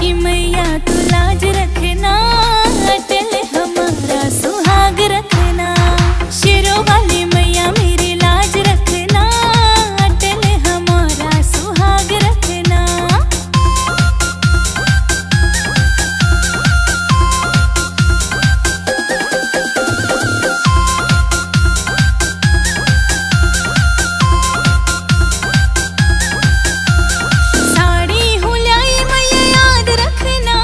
की मैया तू लाज रखना, अटल हमारा सुहाग रखना। शेरों वाली मैया मेरी लाज रखना, अटल हमारा सुहाग रखना। साड़ी हुलाई मैया याद रखना,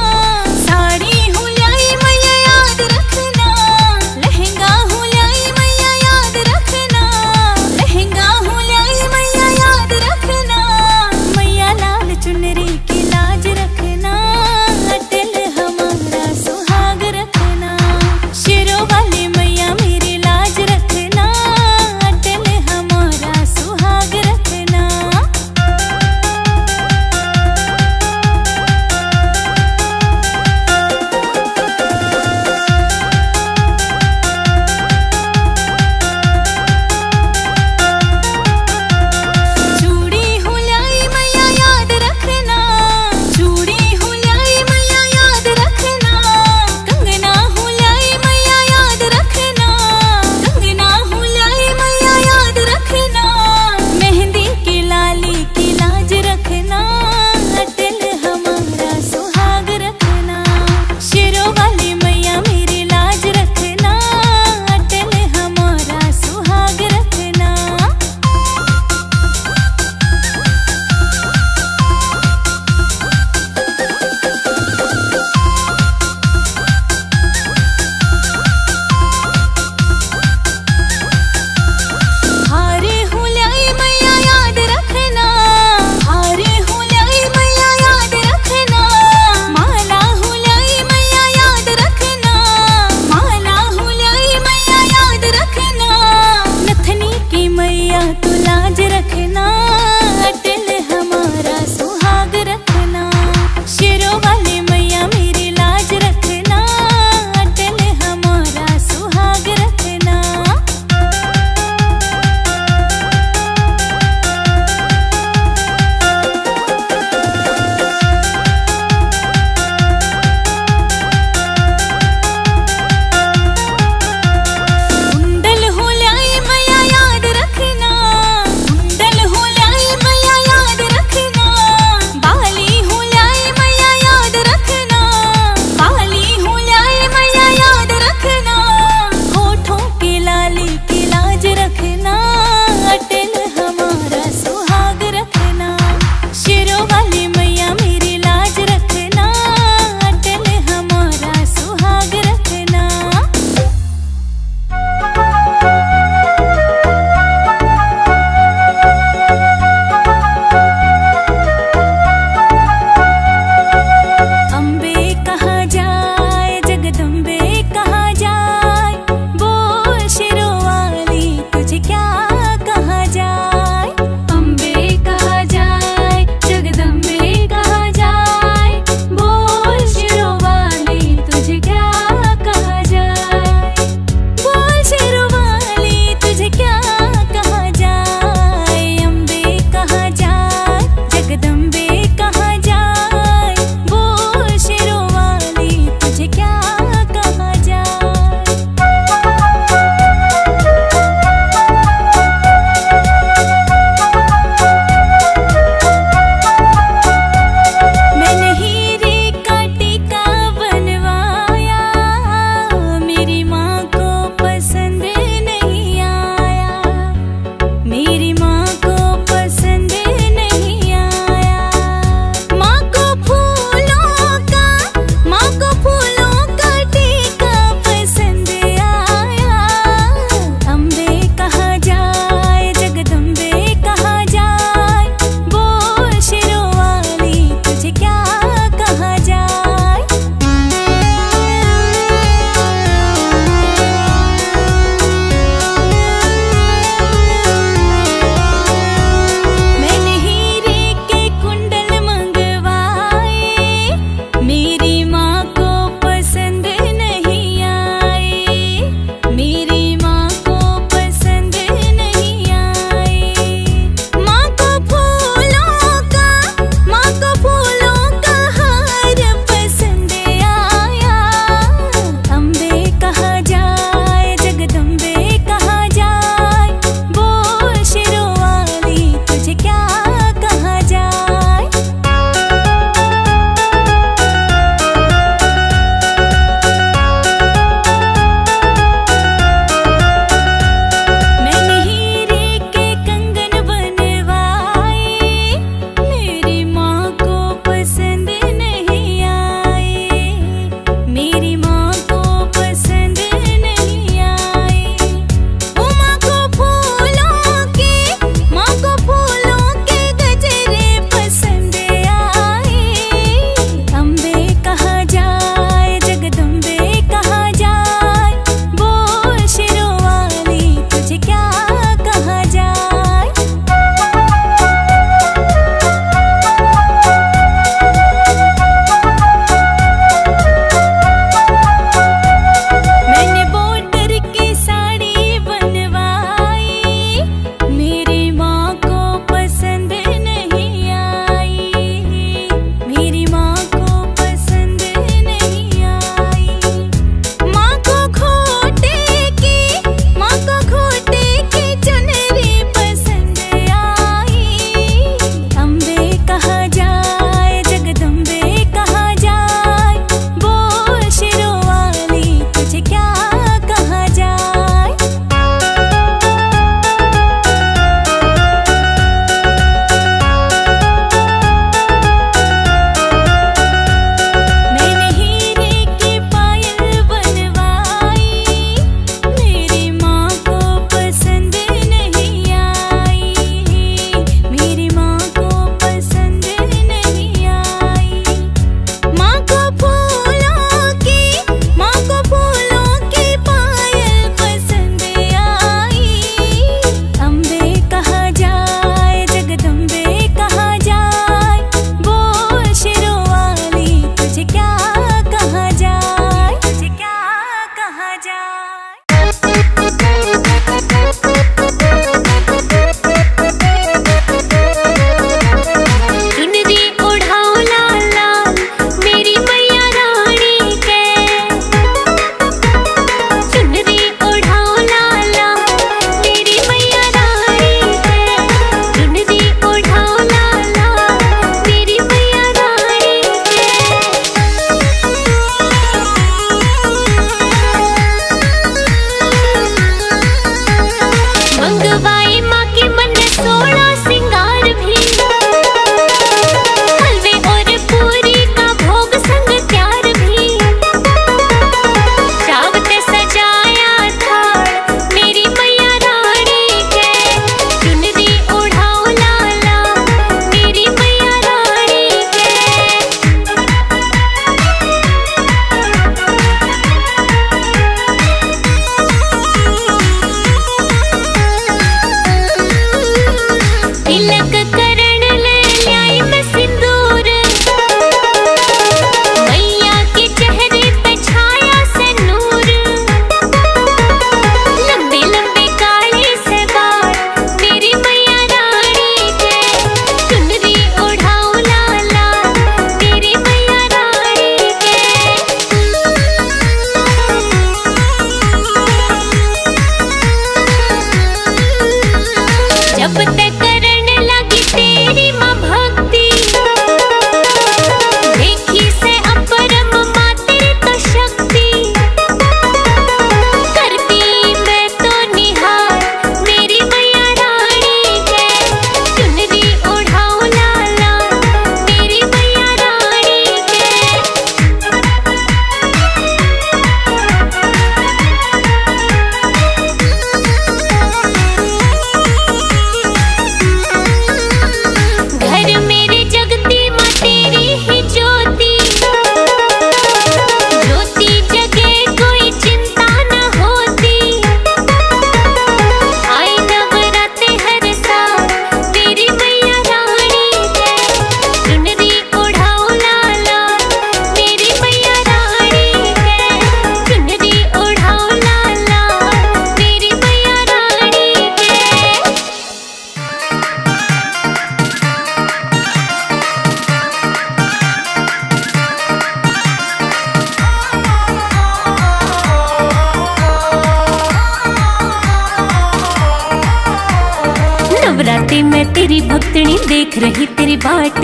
नवरात्रि में तेरी भक्तनी देख रही तेरी बाट,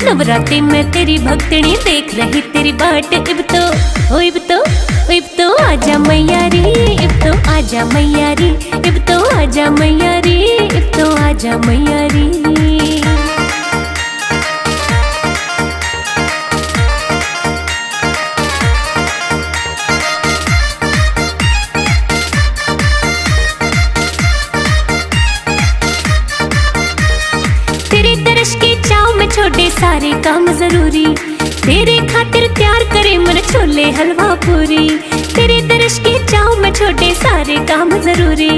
नवरात्रि में तेरी भक्तनी देख रही तेरी बाट। इब तो आजा मैया रे, इब तो आजा मैया रे, इब तो आजा मैया रे, इब तो आजा मैया रे। छोटे सारे काम जरूरी, तेरे खातिर तैयार करे मन छोले हलवा पूरी। तेरे दर्श की चाव में छोटे सारे काम जरूरी,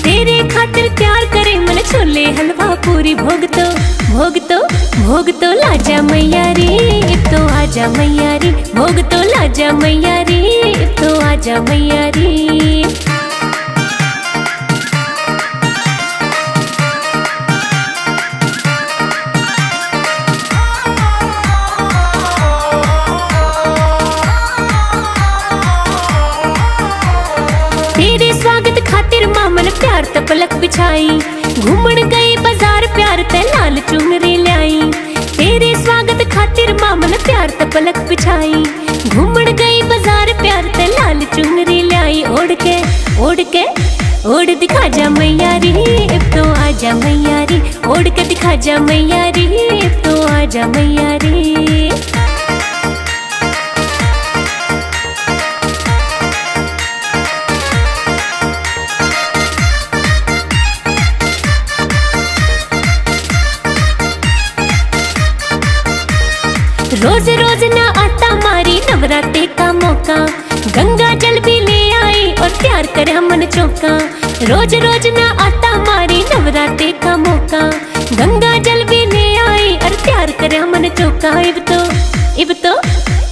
तेरे खातिर तैयार करे मन छोले हलवा पूरी। भोग तो लाजा मैया रे, इब तो आजा मैया रे, भोग तो लाजा मैया रे, इब तो आजा मैया रे। स्वागत खातिर मामन प्यार त पलक बिछाई, घूमन गई बाजार प्यार ते लाल चुनरी लाई। तेरे स्वागत खातिर मामन प्यार त पलक बिछाई, घूमन गई बाजार प्यार ते लाल चुनरी लाई। ओढ़ दिखा जा मैया रे, इब तो आजा मैया रे, ओढ़ के दिखा जा मैया रे, इब तो आजा मैया रे। रोज रोज ना आता मारी नवरात्रि का मौका, गंगा जल भी ले आई और तैयार करे मन चौका। रोज रोज ना आता मारी नवरात्रि का मौका, गंगा जल भी ले आई और तैयार करे मन चौका।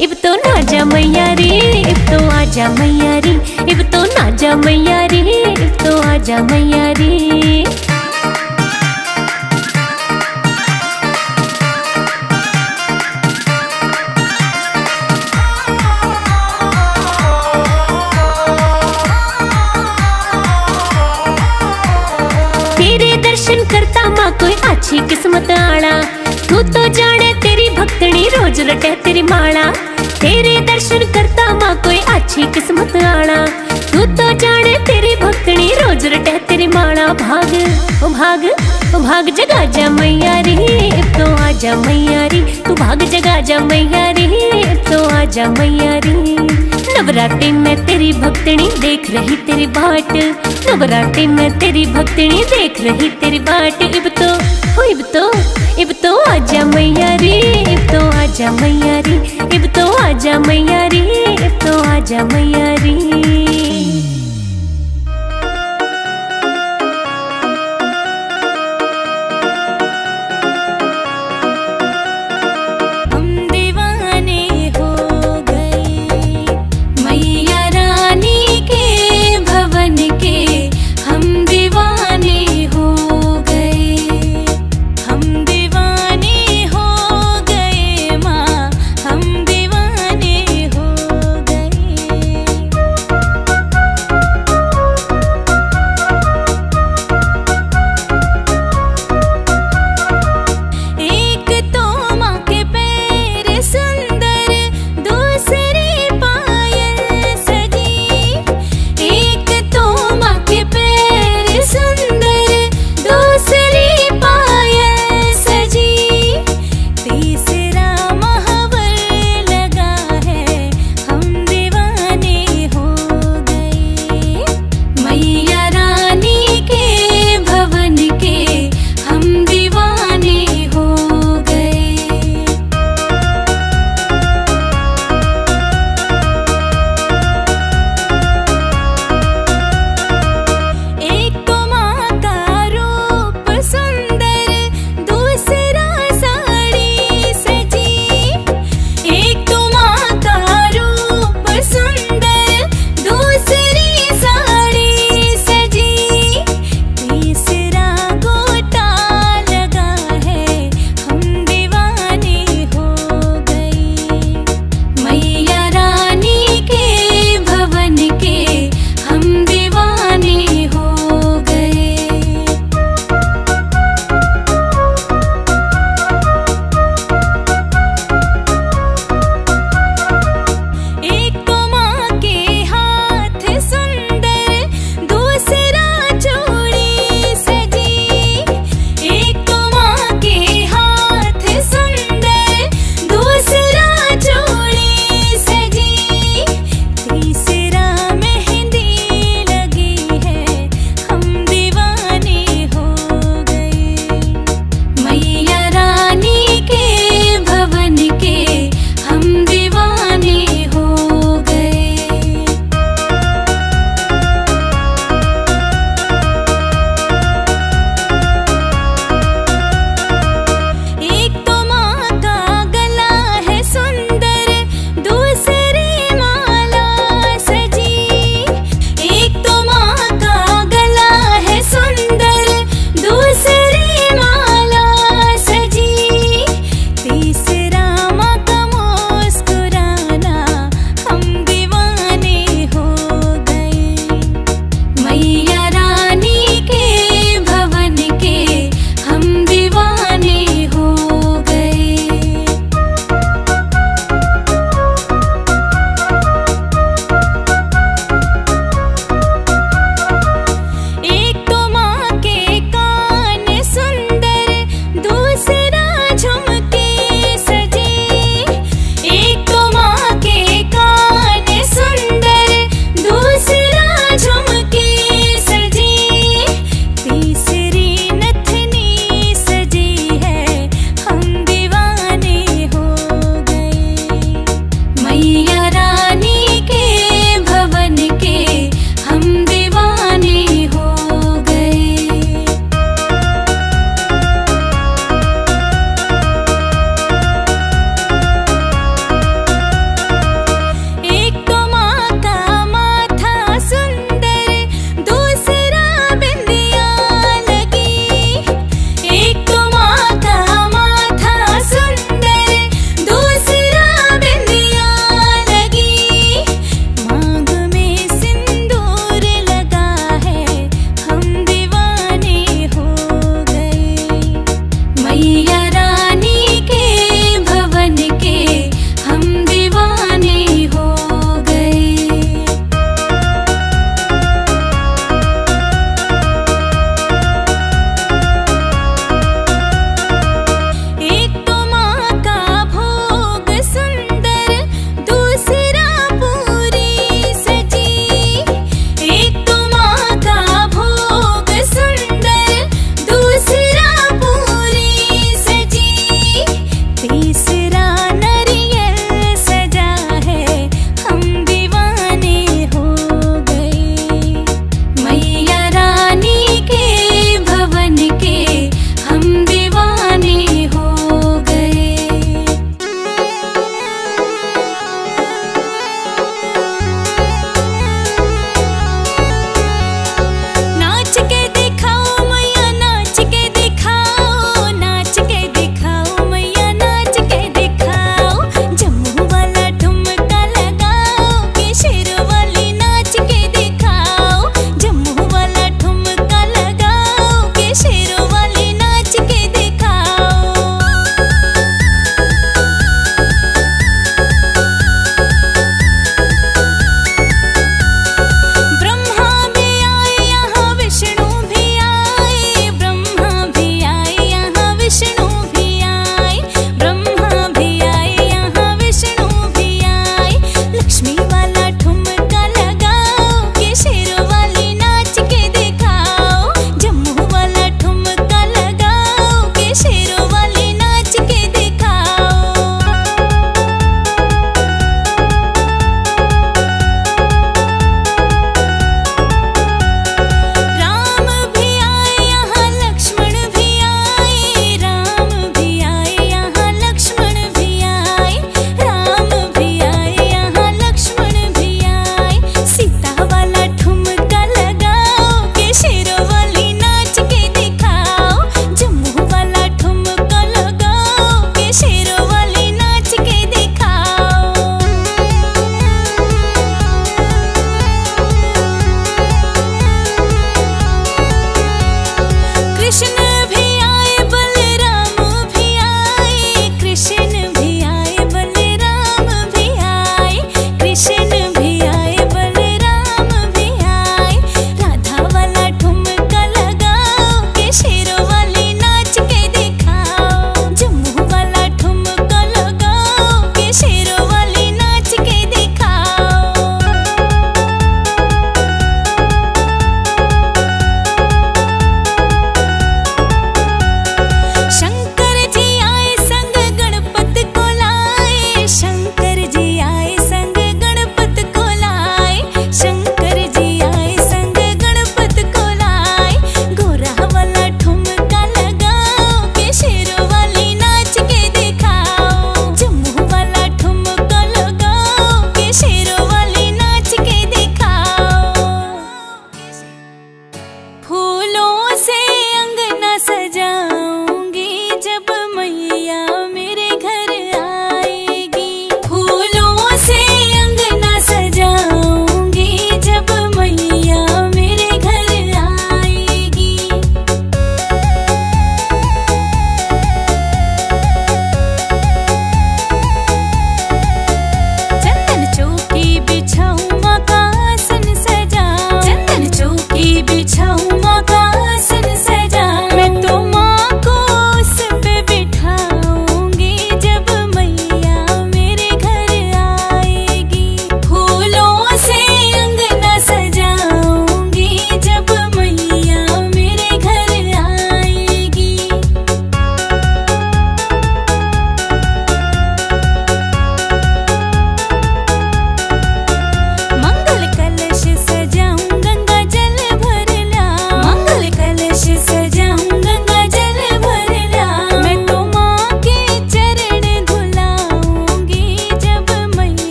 इब तो ना जा मैया रे, इब तो आजा मैया रे, इब तो ना जा मैया रे, इब तो आजा मैया रे। दर्शन करता माँ कोई अच्छी किस्मत आड़ा, तू तो जाने तेरी भक्तनी रोज रटे तेरी माला। तेरे दर्शन करता माँ कोई अच्छी किस्मत आड़ा, तू तो जाने तेरी भक्तनी रोज रटे तेरी माला। भाग जगा जा मैया रे, इब तो आजा मैया रे, तू भाग जगा जा मैया रे, इब तो आजा मैया रे। नवरात्रि में तेरी भक्तनी देख रही तेरी बाट, नवरात्रि में तेरी भक्तनी देख रही तेरी बाट। इब तो आजा मैया रे, इब तो आजा मैया रे, इब तो आजा मैया रे, इब तो आजा मैया रे।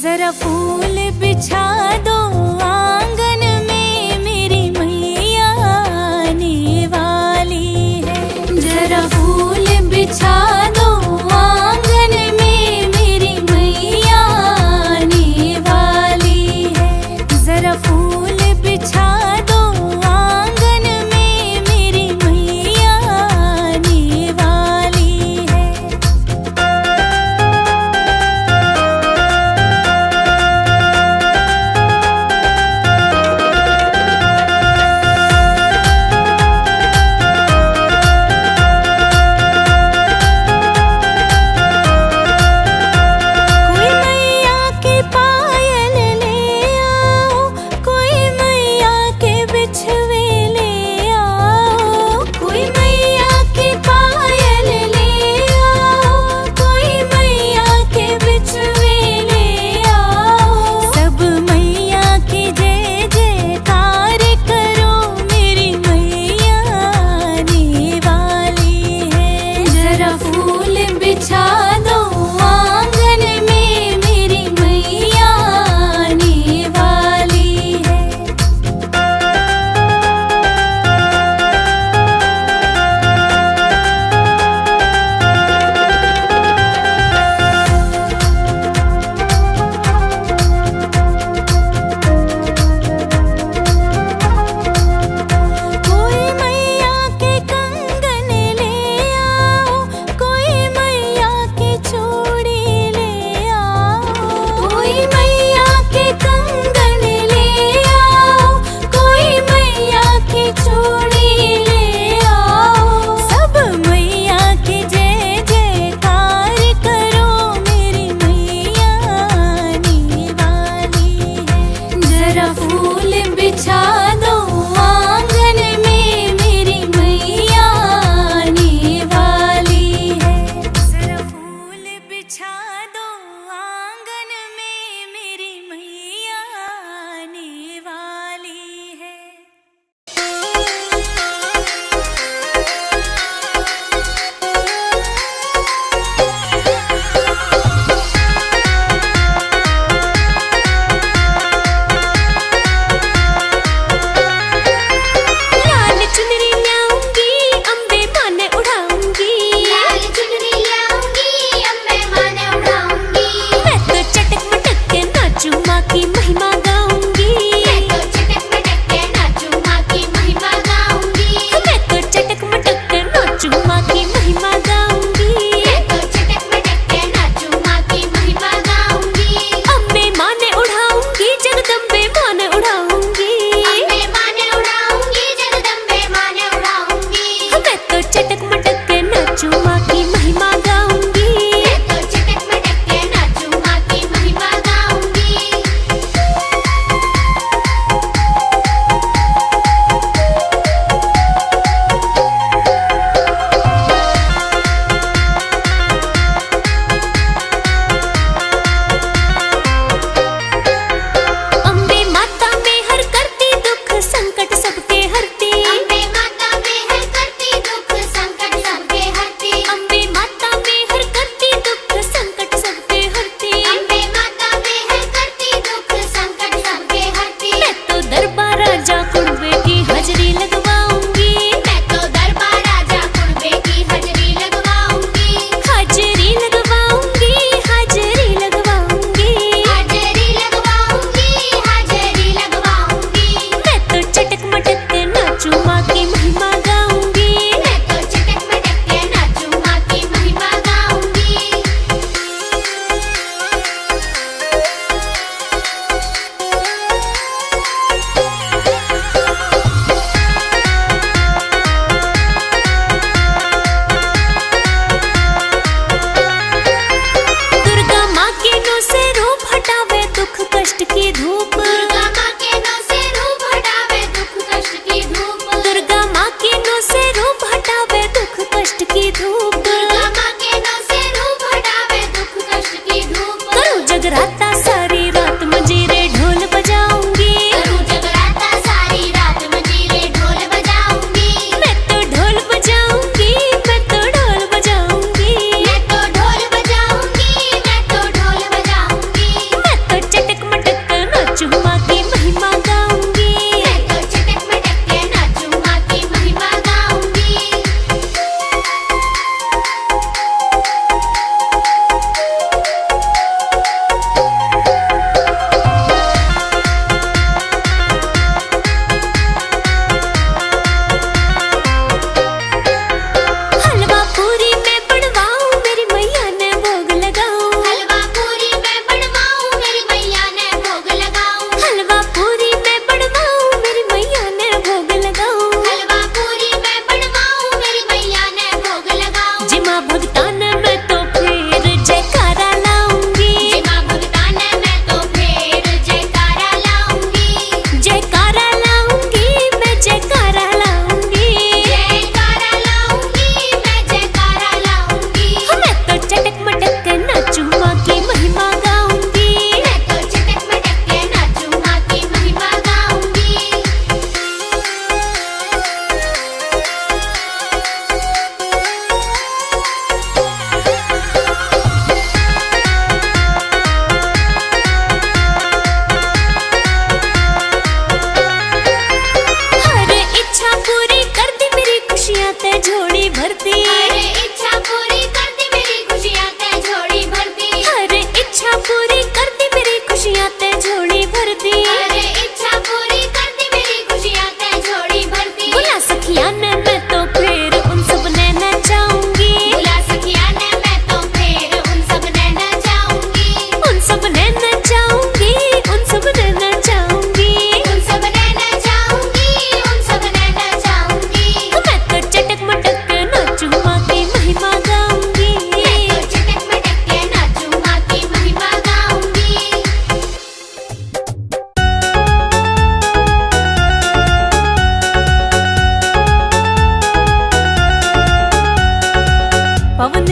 जरा फूल बिछा दो आंगन में, मेरी मैया आने वाली है। जरा फूल बिछा दो आंगन में, मेरी मैया आने वाली है। जरा फूल बिछा दो आंगन में, मेरी मैया आने वाली है। माँ भगतान मैं तो फिर जयकारा लाऊंगी। जय माँ भगतान मैं तो फिर जयकारा लाऊंगी। जयकारा लाऊंगी मैं जयकारा लाऊंगी। जयकारा लाऊंगी मैं जयकारा लाऊंगी। मैं तो चटक मटक के नाचूं माँ की महिमा गाऊंगी। मैं तो चटक मटक के नाचूं माँ की महिमा गाऊंगी। हर इच्छा पूरी कर दी मेरी खुशियाँ ते झोली भर दी। अरे इच्छा पूरी कर दी मेरी खुशियाँ ते झोली भर दी। हर इच्छा पूरी कर दी मेरी खुशियाँ ते झोली भर दी। अरे इच्छा पूरी कर दी मेरी खुशियाँ ते झोली भर दी। बुला सखिया ने मैं तो फिर उन सब ने नचाऊंगी। बुला सखिया ने मैं तो फिर उन सब ने नचाऊंगी। उन सब ने नचाऊंगी। उन सब ने नचाऊंगी। उन सब ने नचाऊंगी। उन सब ने नचाऊंगी। मैं तो चटक मटक के नाचूं माँ की महिमा गाऊंगी। मैं तो चटक मटक के नाचूं माँ की महिमा गाऊंगी। पवन